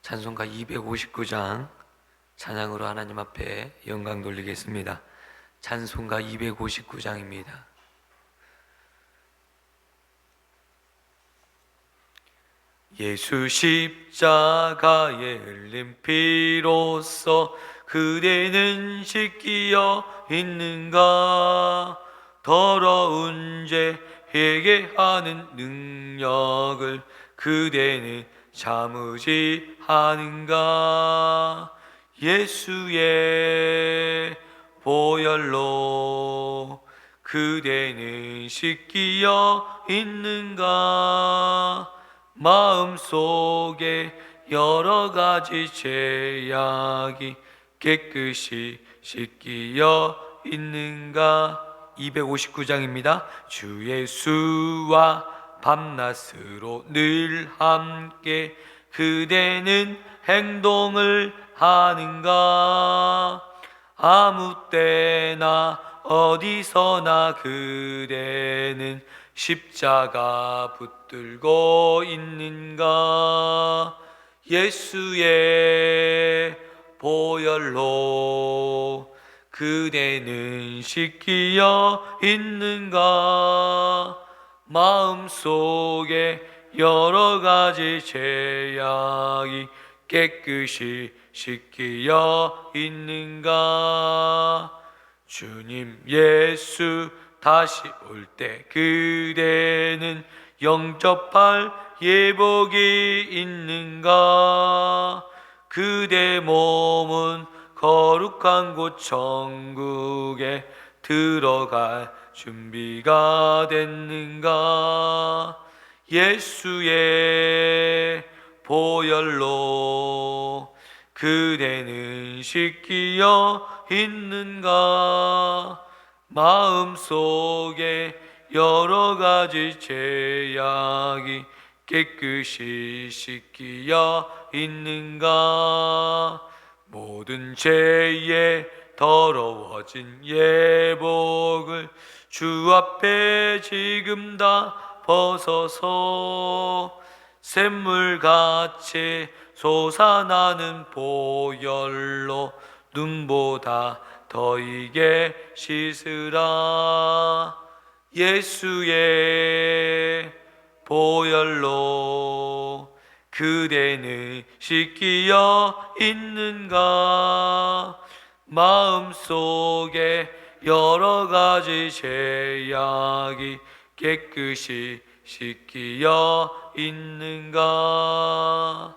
찬송가 259장 찬양으로 하나님 앞에 영광 돌리겠습니다. 찬송가 259장입니다. 예수 십자가에 흘린 피로써 그대는 씻기어 있는가? 더러운 죄 회개하는 능력을 그대는 참으지 하는가? 예수의 보혈로 그대는 씻기어 있는가? 마음속에 여러 가지 죄악이 깨끗이 씻기어 있는가? 259장입니다. 주 예수와 밤낮으로 늘 함께 그대는 행동을 하는가? 아무 때나 어디서나 그대는 십자가 붙들고 있는가? 예수의 보혈로 그대는 씻기어 있는가? 마음속에 여러 가지 죄악이 깨끗이 씻기어 있는가? 주님 예수 다시 올 때 그대는 영접할 예복이 있는가? 그대 몸은 거룩한 곳 천국에 들어갈 준비가 됐는가? 예수의 보혈로 그대는 씻기어 있는가? 마음속에 여러 가지 죄악이 깨끗이 씻기어 있는가? 모든 죄에 더러워진 예복을 주 앞에 지금 다 벗어서 샘물같이 솟아나는 보혈로 눈보다 더 이게 씻으라. 예수의 보혈로 그대는 씻기어 있는가? 마음속에 여러 가지 죄악이 깨끗이 씻기어 있는가?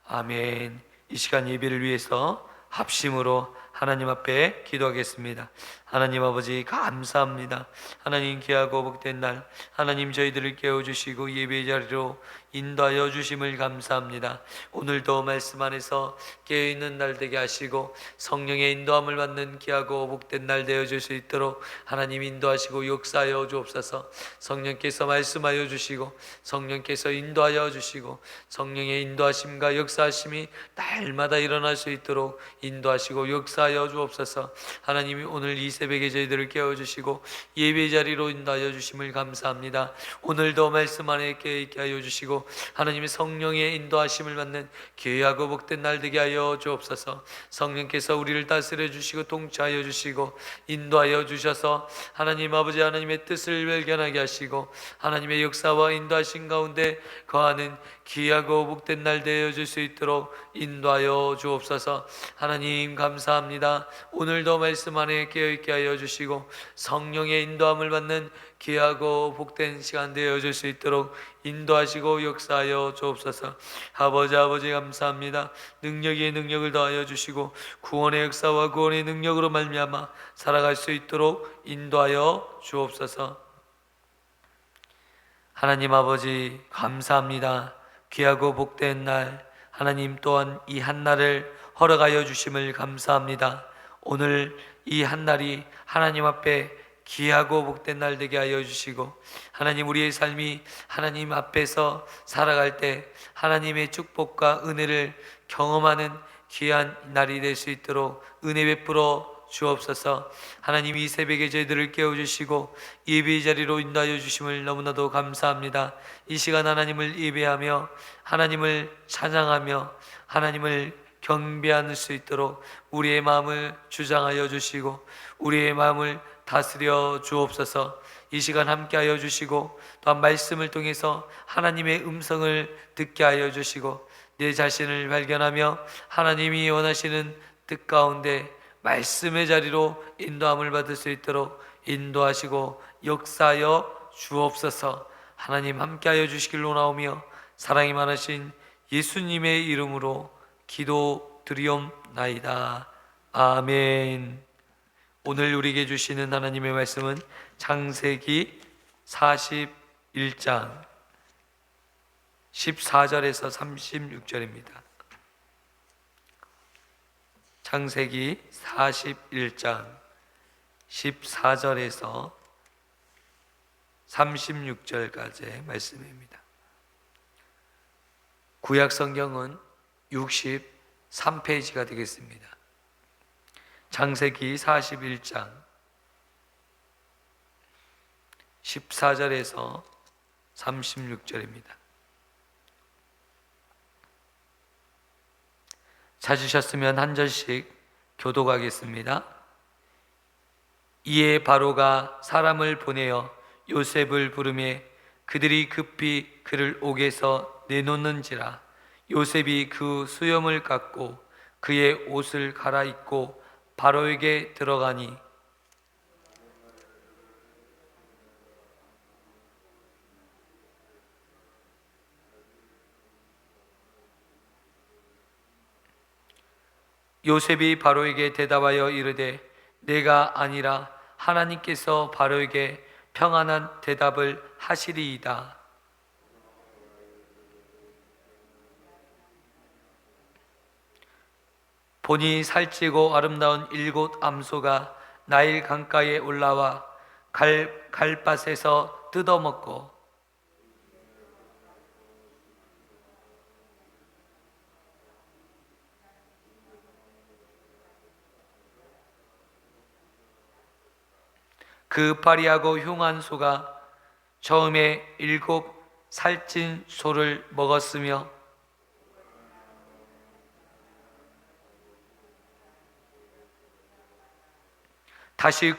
아멘. 이 시간 예배를 위해서 합심으로 하나님 앞에 기도하겠습니다. 하나님 아버지 감사합니다. 하나님 귀하고 복된 날 하나님 저희들을 깨워주시고 예배 자리로 인도하여 주심을 감사합니다. 오늘도 말씀 안에서 깨어있는 날 되게 하시고 성령의 인도함을 받는 귀하고 복된 날 되어줄 수 있도록 하나님 인도하시고 역사하여 주옵소서. 성령께서 말씀하여 주시고 성령께서 인도하여 주시고 성령의 인도하심과 역사하심이 날마다 일어날 수 있도록 인도하시고 역사하여 주옵소서. 하나님이 오늘 이 새벽에 저희들을 깨워주시고 예배 자리로 인도하여 주심을 감사합니다. 오늘도 말씀 안에 깨어있게 하여 주시고 하나님의 성령의 인도하심을 받는 귀하고 복된 날 되게 하여 주옵소서. 성령께서 우리를 다스려 주시고 통치하여 주시고 인도하여 주셔서 하나님 아버지 하나님의 뜻을 발견하게 하시고 하나님의 역사와 인도하신 가운데 거하는 귀하고 복된 날 되어줄 수 있도록 인도하여 주옵소서. 하나님 감사합니다. 오늘도 말씀 안에 깨어있게 하여 주시고 성령의 인도함을 받는 귀하고 복된 시간 되어줄 수 있도록 인도하시고 역사하여 주옵소서. 아버지 감사합니다. 능력의 능력을 더하여 주시고 구원의 역사와 구원의 능력으로 말미암아 살아갈 수 있도록 인도하여 주옵소서. 하나님 아버지 감사합니다. 귀하고 복된 날 하나님 또한 이 한날을 허락하여 주심을 감사합니다. 오늘 이 한날이 하나님 앞에 귀하고 복된 날 되게 하여 주시고 하나님 우리의 삶이 하나님 앞에서 살아갈 때 하나님의 축복과 은혜를 경험하는 귀한 날이 될 수 있도록 은혜 베풀어 주옵소서. 하나님, 이 새벽에 저희들을 깨워주시고 예배의 자리로 인도하여 주심을 너무나도 감사합니다. 이 시간 하나님을 예배하며 하나님을 찬양하며 하나님을 경배할 수 있도록 우리의 마음을 주장하여 주시고 우리의 마음을 다스려 주옵소서. 이 시간 함께하여 주시고 또한 말씀을 통해서 하나님의 음성을 듣게 하여 주시고 내 자신을 발견하며 하나님이 원하시는 뜻 가운데 말씀의 자리로 인도함을 받을 수 있도록 인도하시고 역사하여 주옵소서. 하나님 함께하여 주시길 원하오며 사랑이 많으신 예수님의 이름으로 기도드리옵나이다. 아멘. 오늘 우리에게 주시는 하나님의 말씀은 창세기 41장 14절에서 36절입니다. 창세기 41장 14절에서 36절까지의 말씀입니다. 구약 성경은 63페이지가 되겠습니다. 창세기 41장 14절에서 36절입니다. 찾으셨으면 한 절씩 교독하겠습니다. 이에 바로가 사람을 보내어 요셉을 부르매 그들이 급히 그를 옥에서 내놓는지라. 요셉이 그 수염을 깎고 그의 옷을 갈아입고 바로에게 들어가니 요셉이 바로에게 대답하여 이르되 내가 아니라 하나님께서 바로에게 평안한 대답을 하시리이다. 보니 살찌고 아름다운 7 암소가 나일 강가에 올라와 갈밭에서 뜯어먹고 그 파리하고 흉한 소가 처음에 7 살찐 소를 먹었으며 다시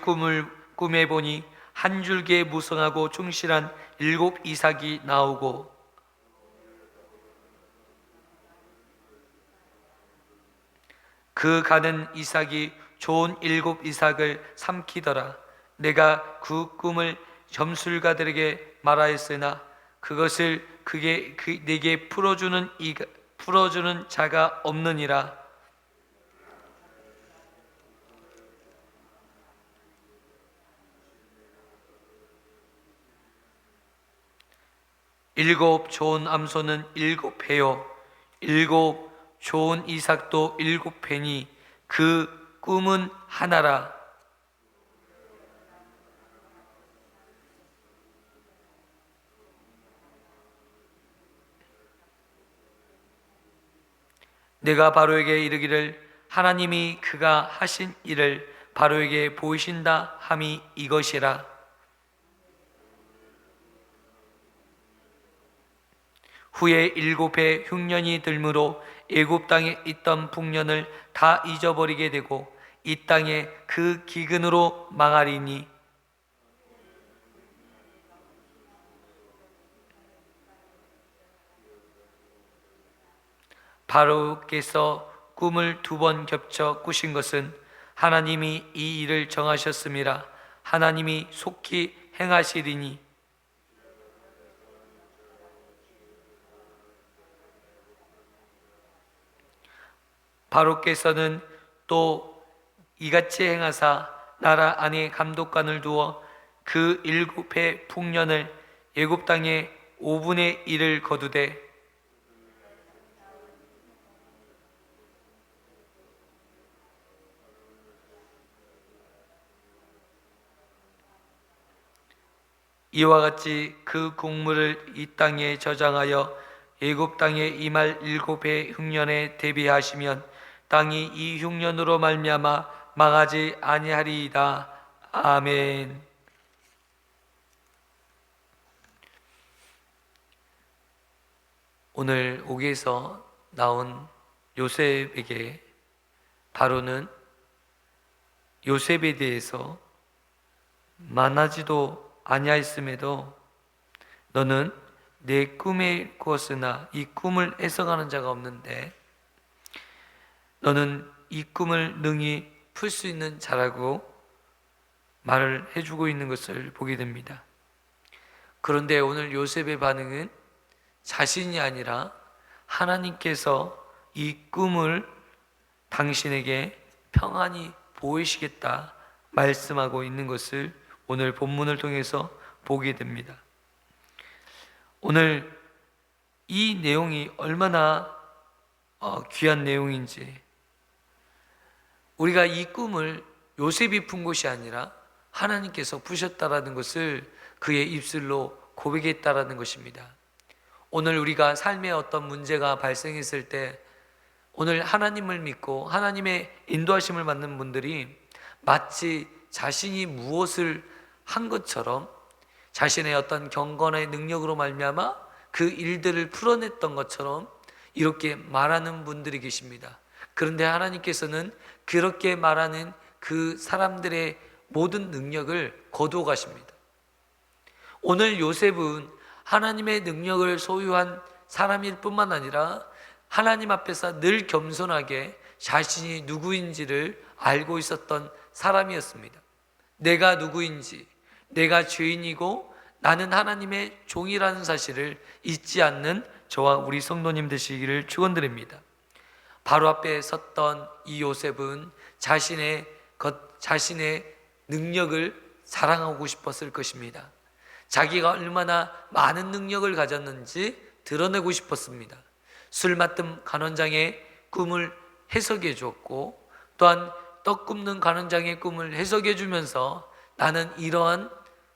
꿈에 보니 한 줄기에 무성하고 충실한 7 이삭이 나오고 그 가는 이삭이 좋은 7 이삭을 삼키더라. 내가 그 꿈을 점술가들에게 말하였으나 그것을 내게 풀어주는 자가 없느니라. 일곱 좋은 암소는 7 배요 7 좋은 이삭도 7 배니 그 꿈은 하나라. 내가 바로에게 이르기를 하나님이 그가 하신 일을 바로에게 보이신다 함이 이것이라. 후에 7해 흉년이 들므로 애굽 땅에 있던 풍년을 다 잊어버리게 되고 이 땅에 그 기근으로 망하리니 바로께서 꿈을 2번 겹쳐 꾸신 것은 하나님이 이 일을 정하셨음이라. 하나님이 속히 행하시리니 바로께서는 또 이같이 행하사 나라 안에 감독관을 두어 그 7해 풍년을 애굽 땅에 5분의 1을 거두되 이와 같이 그 곡물을 이 땅에 저장하여 애굽 땅에 임할 7해 흉년에 대비하시면 땅이 이 흉년으로 말미암아 망하지 아니하리이다. 아멘. 오늘 오기에서 나온 요셉에게 바로는 요셉에 대해서 만나지도 아니하였음에도 너는 내 꿈에 꾸었으나 이 꿈을 해석하는 자가 없는데 너는 이 꿈을 능히 풀 수 있는 자라고 말을 해주고 있는 것을 보게 됩니다. 그런데 오늘 요셉의 반응은 자신이 아니라 하나님께서 이 꿈을 당신에게 평안히 보이시겠다 말씀하고 있는 것을 오늘 본문을 통해서 보게 됩니다. 오늘 이 내용이 얼마나 귀한 내용인지, 우리가 이 꿈을 요셉이 푼 것이 아니라 하나님께서 푸셨다라는 것을 그의 입술로 고백했다라는 것입니다. 오늘 우리가 삶에 어떤 문제가 발생했을 때 오늘 하나님을 믿고 하나님의 인도하심을 받는 분들이 마치 자신이 무엇을 한 것처럼 자신의 어떤 경건의 능력으로 말미암아 그 일들을 풀어냈던 것처럼 이렇게 말하는 분들이 계십니다. 그런데 하나님께서는 그렇게 말하는 그 사람들의 모든 능력을 거두어 가십니다. 오늘 요셉은 하나님의 능력을 소유한 사람일 뿐만 아니라 하나님 앞에서 늘 겸손하게 자신이 누구인지를 알고 있었던 사람이었습니다. 내가 누구인지, 내가 죄인이고 나는 하나님의 종이라는 사실을 잊지 않는 저와 우리 성도님 되시기를 축원드립니다. 바로 앞에 섰던 이 요셉은 자신의 능력을 자랑하고 싶었을 것입니다. 자기가 얼마나 많은 능력을 가졌는지 드러내고 싶었습니다. 술 맡은 간원장의 꿈을 해석해 주었고, 또한 떡 굽는 간원장의 꿈을 해석해 주면서 나는 이러한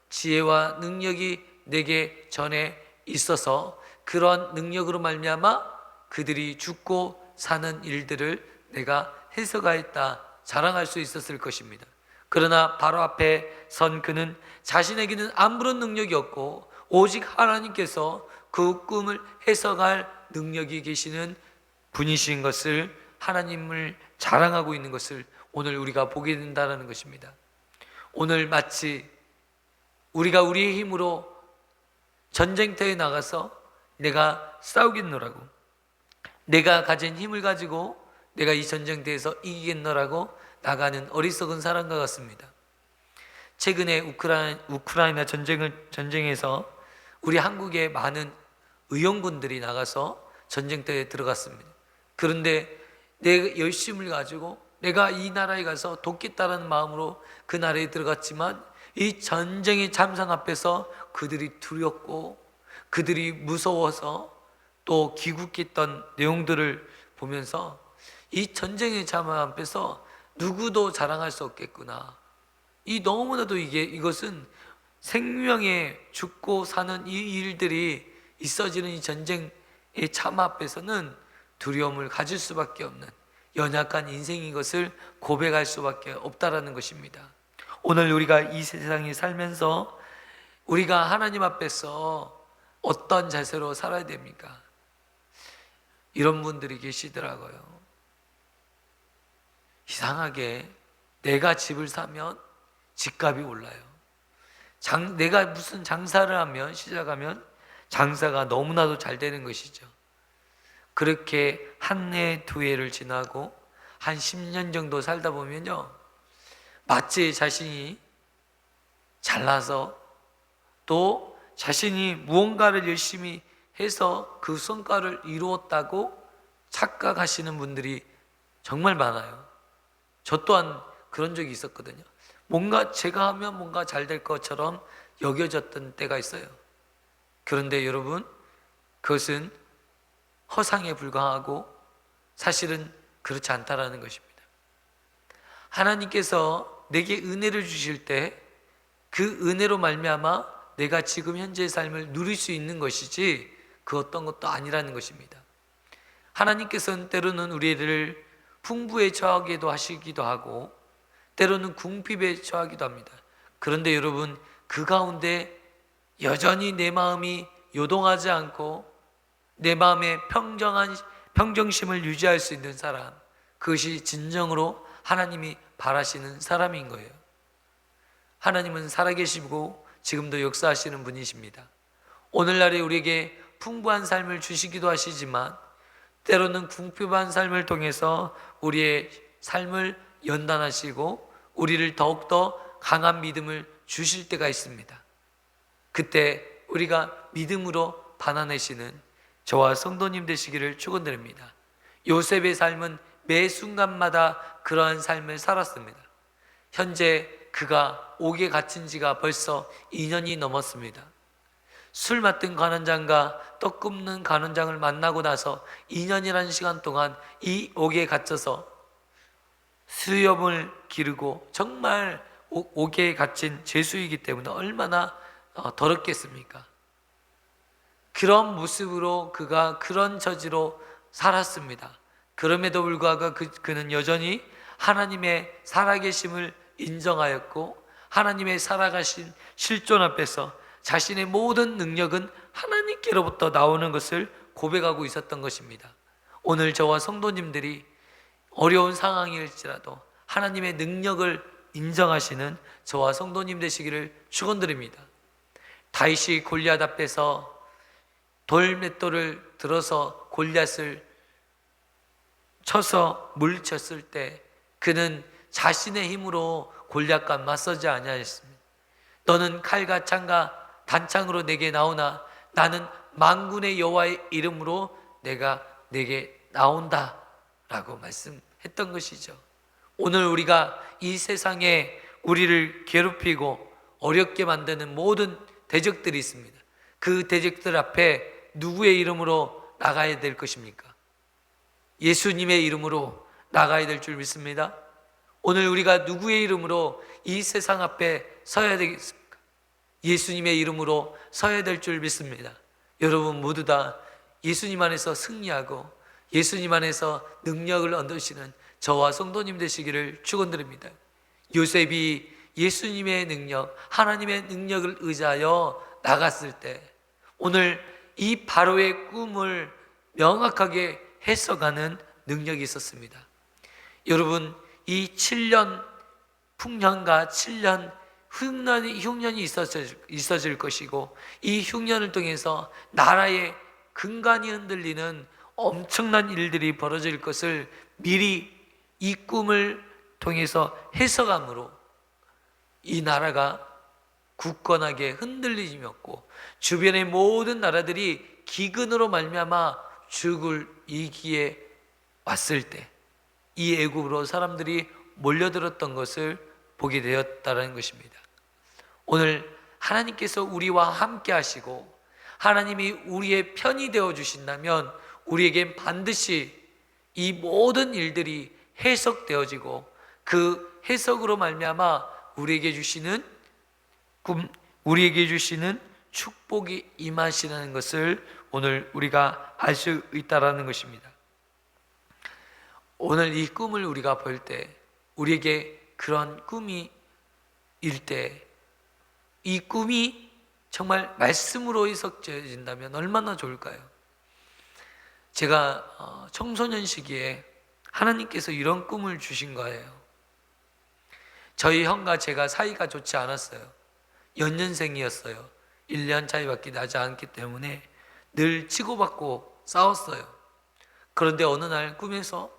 지혜와 능력이 내게 전에 있어서 그러한 능력으로 말미암아 그들이 죽고 사는 일들을 내가 해석하였다 자랑할 수 있었을 것입니다. 그러나 바로 앞에 선 그는 자신에게는 아무런 능력이 없고 오직 하나님께서 그 꿈을 해석할 능력이 계시는 분이신 것을, 하나님을 자랑하고 있는 것을 오늘 우리가 보게 된다는 것입니다. 오늘 마치 우리가 우리의 힘으로 전쟁터에 나가서 내가 싸우겠노라고, 내가 가진 힘을 가지고 내가 이 전쟁터에서 이기겠노라고 나가는 어리석은 사람과 같습니다. 최근에 우크라이나 전쟁에서 우리 한국의 많은 의용군들이 나가서 전쟁터에 들어갔습니다. 그런데 내 열심을 가지고 내가 이 나라에 가서 돕겠다라는 마음으로 그 나라에 들어갔지만 이 전쟁의 참상 앞에서 그들이 두렵고 그들이 무서워서 또 기국했던 내용들을 보면서 이 전쟁의 참상 앞에서 누구도 자랑할 수 없겠구나. 이 너무나도 이것은 생명에 죽고 사는 이 일들이 있어지는 이 전쟁의 참 앞에서는 두려움을 가질 수밖에 없는 연약한 인생인 것을 고백할 수밖에 없다라는 것입니다. 오늘 우리가 이 세상에 살면서 우리가 하나님 앞에서 어떤 자세로 살아야 됩니까? 이런 분들이 계시더라고요. 이상하게 내가 집을 사면 집값이 올라요. 내가 무슨 장사를 하면, 시작하면 장사가 너무나도 잘 되는 것이죠. 그렇게 한 해, 두 해를 지나고 한 10년 정도 살다 보면요, 마치 자신이 잘나서 또 자신이 무언가를 열심히 해서 그 성과를 이루었다고 착각하시는 분들이 정말 많아요. 저 또한 그런 적이 있었거든요. 뭔가 제가 하면 뭔가 잘 될 것처럼 여겨졌던 때가 있어요. 그런데 여러분, 그것은 허상에 불과하고 사실은 그렇지 않다라는 것입니다. 하나님께서 내게 은혜를 주실 때 그 은혜로 말미암아 내가 지금 현재의 삶을 누릴 수 있는 것이지 그 어떤 것도 아니라는 것입니다. 하나님께서는 때로는 우리를 풍부에 처하게도 하시기도 하고 때로는 궁핍에 처하기도 합니다. 그런데 여러분, 그 가운데 여전히 내 마음이 요동하지 않고 내 마음의 평정심을 유지할 수 있는 사람, 그것이 진정으로 하나님이 바라시는 사람인 거예요. 하나님은 살아계시고 지금도 역사하시는 분이십니다. 오늘날에 우리에게 풍부한 삶을 주시기도 하시지만 때로는 궁핍한 삶을 통해서 우리의 삶을 연단하시고 우리를 더욱더 강한 믿음을 주실 때가 있습니다. 그때 우리가 믿음으로 반환하시는 저와 성도님 되시기를 축원드립니다. 요셉의 삶은 매 순간마다 그러한 삶을 살았습니다. 현재 그가 옥에 갇힌 지가 벌써 2년이 넘었습니다. 술 맡은 간원장과 떡 굽는 간원장을 만나고 나서 2년이라는 시간 동안 이 옥에 갇혀서 수염을 기르고 정말 옥에 갇힌 죄수이기 때문에 얼마나 더럽겠습니까? 그런 모습으로 그가 그런 처지로 살았습니다. 그럼에도 불구하고 그는 여전히 하나님의 살아계심을 인정하였고 하나님의 살아가신 실존 앞에서 자신의 모든 능력은 하나님께로부터 나오는 것을 고백하고 있었던 것입니다. 오늘 저와 성도님들이 어려운 상황일지라도 하나님의 능력을 인정하시는 저와 성도님 되시기를 축원드립니다. 다윗이 골리앗 앞에서 돌맷돌을 들어서 골리앗을 쳐서 물리쳤을 때 그는 자신의 힘으로 골리앗과 맞서지 아니하였습니다. 너는 칼과 창과 단창으로 내게 나오나 나는 만군의 여호와의 이름으로 내가 내게 나온다 라고 말씀했던 것이죠. 오늘 우리가 이 세상에 우리를 괴롭히고 어렵게 만드는 모든 대적들이 있습니다. 그 대적들 앞에 누구의 이름으로 나가야 될 것입니까? 예수님의 이름으로 나가야 될 줄 믿습니다. 오늘 우리가 누구의 이름으로 이 세상 앞에 서야 되겠습니까? 예수님의 이름으로 서야 될 줄 믿습니다. 여러분 모두 다 예수님 안에서 승리하고 예수님 안에서 능력을 얻으시는 저와 성도님 되시기를 축원드립니다. 요셉이 예수님의 능력, 하나님의 능력을 의지하여 나갔을 때 오늘 이 바로의 꿈을 명확하게 해석하는 능력이 있었습니다. 여러분, 이 7년 풍년과 7년 흉년이 있어질 것이고 이 흉년을 통해서 나라의 근간이 흔들리는 엄청난 일들이 벌어질 것을 미리 이 꿈을 통해서 해석함으로 이 나라가 굳건하게 흔들리지였고 주변의 모든 나라들이 기근으로 말미암아 죽을 위기에 왔을 때 이 애굽으로 사람들이 몰려들었던 것을 보게 되었다는 것입니다. 오늘 하나님께서 우리와 함께 하시고 하나님이 우리의 편이 되어 주신다면 우리에겐 반드시 이 모든 일들이 해석되어지고 그 해석으로 말미암아 우리에게 주시는 축복이 임하시는 것을 오늘 우리가 알 수 있다라는 것입니다. 오늘 이 꿈을 우리가 볼 때 우리에게 그런 꿈이 일 때 이 꿈이 정말 말씀으로 해석되어진다면 얼마나 좋을까요? 제가 청소년 시기에 하나님께서 이런 꿈을 주신 거예요. 저희 형과 제가 사이가 좋지 않았어요. 연년생이었어요. 1년 차이밖에 나지 않기 때문에 늘 치고받고 싸웠어요. 그런데 어느 날 꿈에서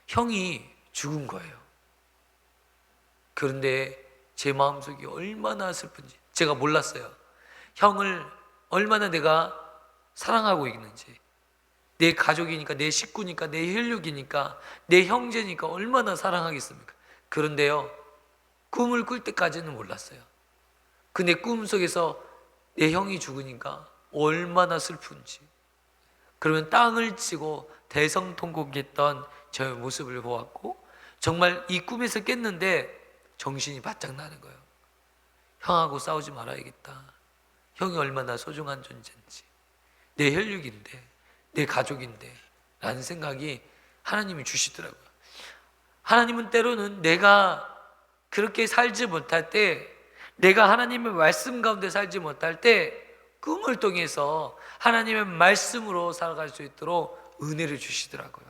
형이 죽은 거예요. 그런데 제 마음속이 얼마나 슬픈지 제가 몰랐어요. 형을 얼마나 내가 사랑하고 있는지, 내 가족이니까, 내 식구니까, 내 혈육이니까, 내 형제니까 얼마나 사랑하겠습니까? 그런데요, 꿈을 꿀 때까지는 몰랐어요. 근데 꿈속에서 내 형이 죽으니까 얼마나 슬픈지, 그러면 땅을 치고 대성통곡했던 저의 모습을 보았고 정말 이 꿈에서 깼는데 정신이 바짝 나는 거예요. 형하고 싸우지 말아야겠다. 형이 얼마나 소중한 존재인지, 내 혈육인데, 내 가족인데 라는 생각이 하나님이 주시더라고요. 하나님은 때로는 내가 그렇게 살지 못할 때, 내가 하나님의 말씀 가운데 살지 못할 때 꿈을 통해서 하나님의 말씀으로 살아갈 수 있도록 은혜를 주시더라고요.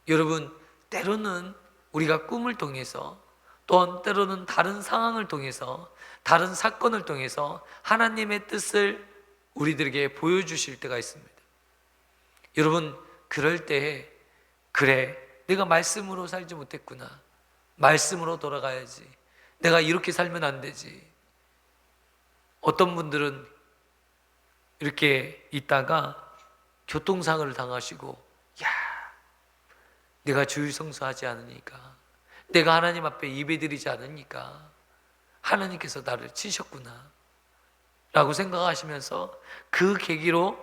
여러분, 때로는 우리가 꿈을 통해서, 또한 때로는 다른 상황을 통해서, 다른 사건을 통해서 하나님의 뜻을 우리들에게 보여주실 때가 있습니다. 여러분, 그럴 때 그래, 내가 말씀으로 살지 못했구나, 말씀으로 돌아가야지, 내가 이렇게 살면 안 되지. 어떤 분들은 이렇게 있다가 교통사고를 당하시고, 야, 내가 주일 성수하지 않으니까, 내가 하나님 앞에 예배드리지 않으니까 하나님께서 나를 치셨구나 라고 생각하시면서 그 계기로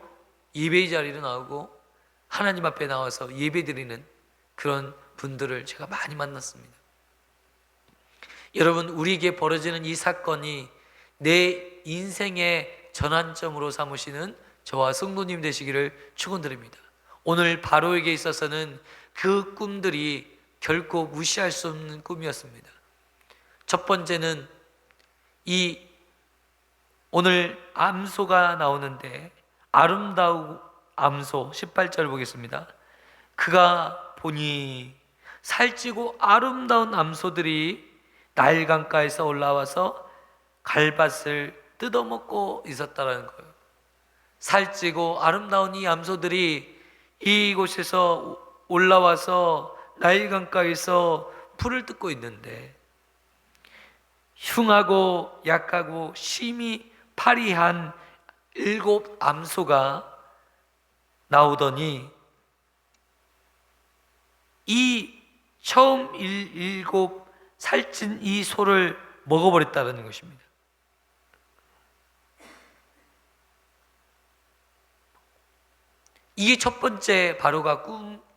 예배의 자리로 나오고 하나님 앞에 나와서 예배드리는 그런 분들을 제가 많이 만났습니다. 여러분, 우리에게 벌어지는 이 사건이 내 인생의 전환점으로 삼으시는 저와 성도님 되시기를 축원드립니다. 오늘 바로에게 있어서는 그 꿈들이 결코 무시할 수 없는 꿈이었습니다. 첫 번째는 이 오늘 암소가 나오는데, 아름다운 암소 18절 보겠습니다. 그가 보니 살찌고 아름다운 암소들이 나일강가에서 올라와서 갈밭을 뜯어먹고 있었다는 거예요. 살찌고 아름다운 이 암소들이 이곳에서 올라와서 나일강가에서 풀을 뜯고 있는데, 흉하고 약하고 심히 파리한 7 암소가 나오더니 이 처음 7 살찐 이 소를 먹어버렸다는 것입니다. 이게 첫 번째 바로가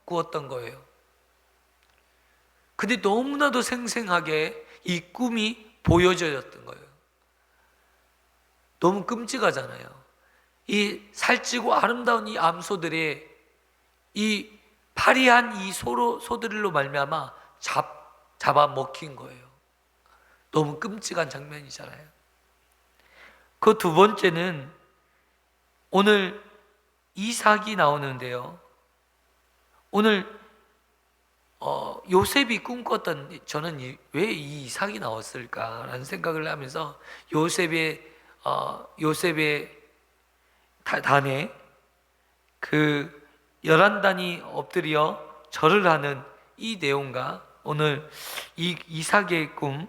꾸었던 거예요. 근데 너무나도 생생하게 이 꿈이 보여졌던 거예요. 너무 끔찍하잖아요. 이 살찌고 아름다운 이 암소들의 이 파리한 이 소들로 말미암아 잡아 먹힌 거예요. 너무 끔찍한 장면이잖아요. 그 두 번째는 오늘 이삭이 나오는데요. 오늘 요셉이 꿈꿨던, 저는 왜 이 이삭이 나왔을까라는 생각을 하면서 요셉의 단에 그 11단이 엎드려 절을 하는 이 내용과 오늘 이 이삭의 꿈,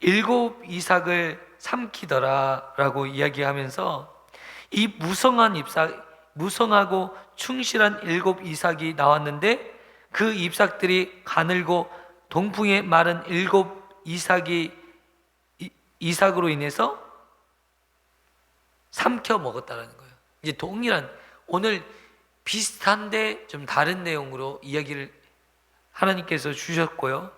7 이삭을 삼키더라 라고 이야기하면서 이 무성하고 충실한 7 이삭이 나왔는데, 그 잎삭들이 가늘고 동풍에 마른 7 이삭으로 인해서 삼켜 먹었다는 거예요. 이제 동일한, 오늘 비슷한데 좀 다른 내용으로 이야기를 하나님께서 주셨고요.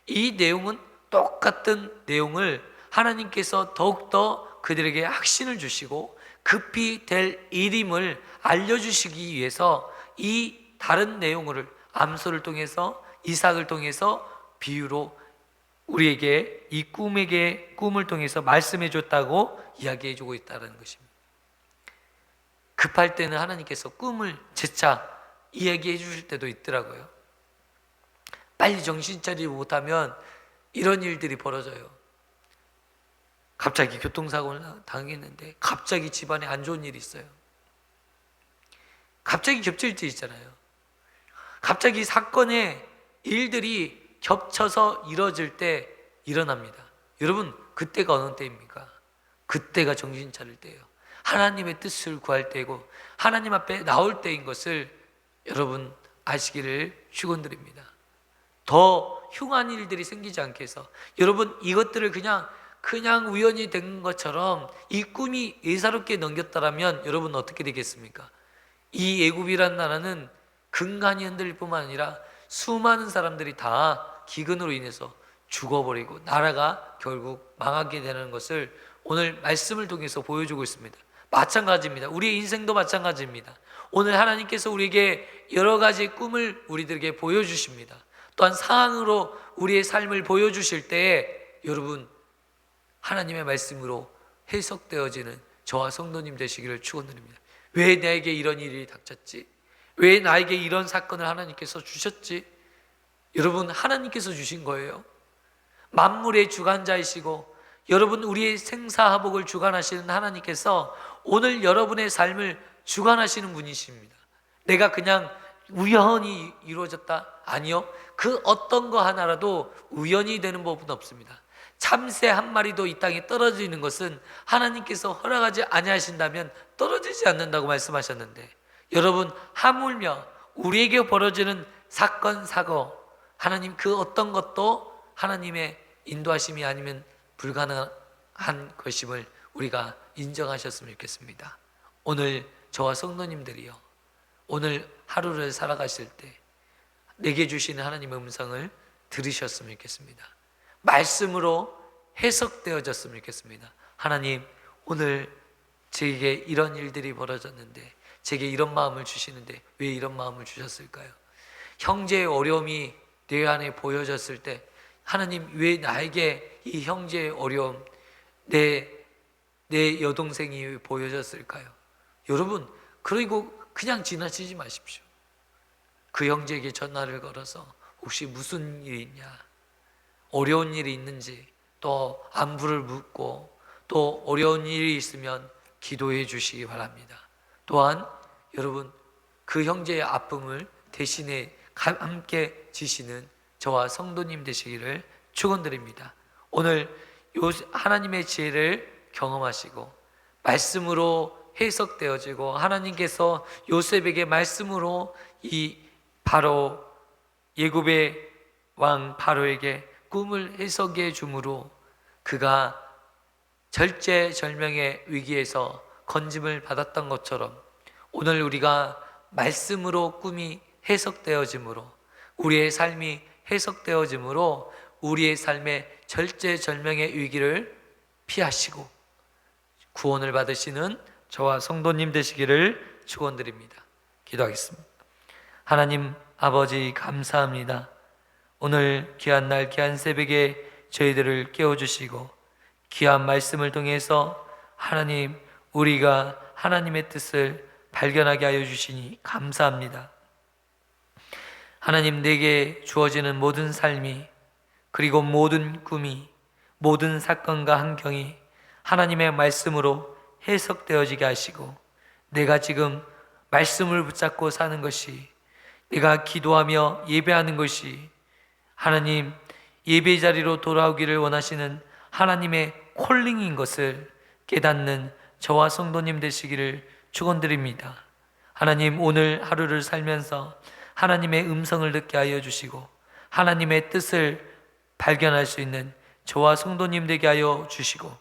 이 내용은 똑같은 내용을 하나님께서 더욱더 그들에게 확신을 주시고 급히 될 일임을 알려주시기 위해서 이 다른 내용을 암소를 통해서, 이삭을 통해서 비유로 우리에게 이 꿈을 통해서 말씀해 줬다고 이야기해 주고 있다는 것입니다. 급할 때는 하나님께서 꿈을 재차 이야기해 주실 때도 있더라고요. 빨리 정신 차리지 못하면 이런 일들이 벌어져요. 갑자기 교통사고를 당했는데 갑자기 집안에 안 좋은 일이 있어요. 갑자기 겹칠 때 있잖아요. 갑자기 사건의 일들이 겹쳐서 이뤄질 때 일어납니다. 여러분, 그때가 어느 때입니까? 그때가 정신 차릴 때예요. 하나님의 뜻을 구할 때이고 하나님 앞에 나올 때인 것을 여러분 아시기를 축원드립니다. 더 흉한 일들이 생기지 않게 해서, 여러분 이것들을 그냥 우연히 된 것처럼 이 꿈이 예사롭게 넘겼다라면 여러분 어떻게 되겠습니까? 이 애굽이라는 나라는 근간이 흔들릴 뿐만 아니라 수많은 사람들이 다 기근으로 인해서 죽어버리고 나라가 결국 망하게 되는 것을 오늘 말씀을 통해서 보여주고 있습니다. 마찬가지입니다. 우리의 인생도 마찬가지입니다. 오늘 하나님께서 우리에게 여러 가지 꿈을 우리들에게 보여주십니다. 또한 상황으로 우리의 삶을 보여주실 때에 여러분 하나님의 말씀으로 해석되어지는 저와 성도님 되시기를 축원드립니다. 왜 나에게 이런 일이 닥쳤지? 왜 나에게 이런 사건을 하나님께서 주셨지? 여러분 하나님께서 주신 거예요. 만물의 주관자이시고 여러분 우리의 생사화복을 주관하시는 하나님께서 오늘 여러분의 삶을 주관하시는 분이십니다. 내가 그냥 우연히 이루어졌다? 아니요. 그 어떤 거 하나라도 우연히 되는 법은 없습니다. 참새 한 마리도 이 땅에 떨어지는 것은 하나님께서 허락하지 아니하신다면 떨어지지 않는다고 말씀하셨는데, 여러분 하물며 우리에게 벌어지는 사건 사고, 하나님 그 어떤 것도 하나님의 인도하심이 아니면 불가능한 것임을 우리가 인정하셨으면 좋겠습니다. 오늘 저와 성도님들이요, 오늘 하루를 살아가실 때 내게 주시는 하나님의 음성을 들으셨으면 좋겠습니다. 말씀으로 해석되어졌으면 좋겠습니다. 하나님, 오늘 제게 이런 일들이 벌어졌는데, 제게 이런 마음을 주시는데 왜 이런 마음을 주셨을까요? 형제의 어려움이 내 안에 보여졌을 때 하나님 왜 나에게 이 형제의 어려움, 내 여동생이 보여졌을까요? 여러분, 그리고 그냥 지나치지 마십시오. 그 형제에게 전화를 걸어서 혹시 무슨 일이 있냐, 어려운 일이 있는지 또 안부를 묻고, 또 어려운 일이 있으면 기도해 주시기 바랍니다. 또한 여러분 그 형제의 아픔을 대신에 함께 지시는 저와 성도님 되시기를 축원드립니다. 오늘 하나님의 지혜를 경험하시고 말씀으로 해석되어지고, 하나님께서 요셉에게 말씀으로 이 바로 예굽의 왕 바로에게 꿈을 해석해 주므로 그가 절제절명의 위기에서 건짐을 받았던 것처럼, 오늘 우리가 말씀으로 꿈이 해석되어짐으로, 우리의 삶이 해석되어짐으로 우리의 삶의 절제절명의 위기를 피하시고 구원을 받으시는 저와 성도님 되시기를 축원드립니다. 기도하겠습니다. 하나님 아버지, 감사합니다. 오늘 귀한 날 귀한 새벽에 저희들을 깨워주시고 귀한 말씀을 통해서 하나님, 우리가 하나님의 뜻을 발견하게 하여 주시니 감사합니다. 하나님, 내게 주어지는 모든 삶이, 그리고 모든 꿈이, 모든 사건과 환경이 하나님의 말씀으로 해석되어지게 하시고, 내가 지금 말씀을 붙잡고 사는 것이, 내가 기도하며 예배하는 것이 하나님 예배 자리로 돌아오기를 원하시는 하나님의 콜링인 것을 깨닫는 저와 성도님 되시기를 축원드립니다. 하나님, 오늘 하루를 살면서 하나님의 음성을 듣게 하여 주시고 하나님의 뜻을 발견할 수 있는 저와 성도님 되게 하여 주시고,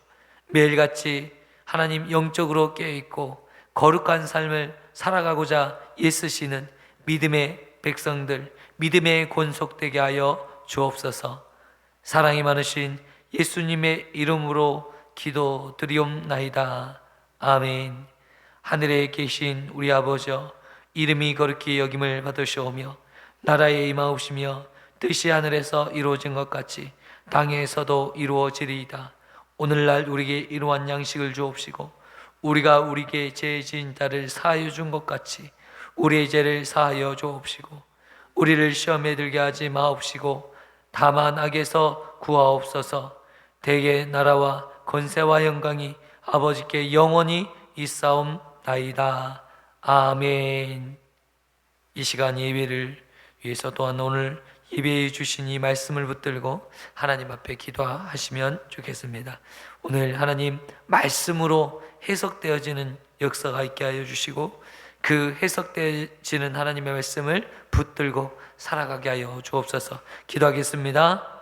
매일같이 하나님 영적으로 깨어있고 거룩한 삶을 살아가고자 애쓰시는 믿음의 백성들, 믿음의 권속되게 하여 주옵소서. 사랑이 많으신 예수님의 이름으로 기도드리옵나이다. 아멘. 하늘에 계신 우리 아버지여, 이름이 거룩히 여김을 받으시오며 나라에 임하옵시며 뜻이 하늘에서 이루어진 것 같이 땅에서도 이루어지리이다. 오늘날 우리에게 이러한 양식을 주옵시고, 우리가 우리에게 죄 지은 자를 사하여 준 것 같이 우리의 죄를 사하여 주옵시고, 우리를 시험에 들게 하지 마옵시고 다만 악에서 구하옵소서. 대개 나라와 권세와 영광이 아버지께 영원히 있사옵나이다. 아멘. 이 시간 예배를 위해서 또한 오늘 예배해 주신 이 말씀을 붙들고 하나님 앞에 기도하시면 좋겠습니다. 오늘 하나님 말씀으로 해석되어지는 역사가 있게 하여 주시고, 그 해석되어지는 하나님의 말씀을 붙들고 살아가게 하여 주옵소서. 기도하겠습니다.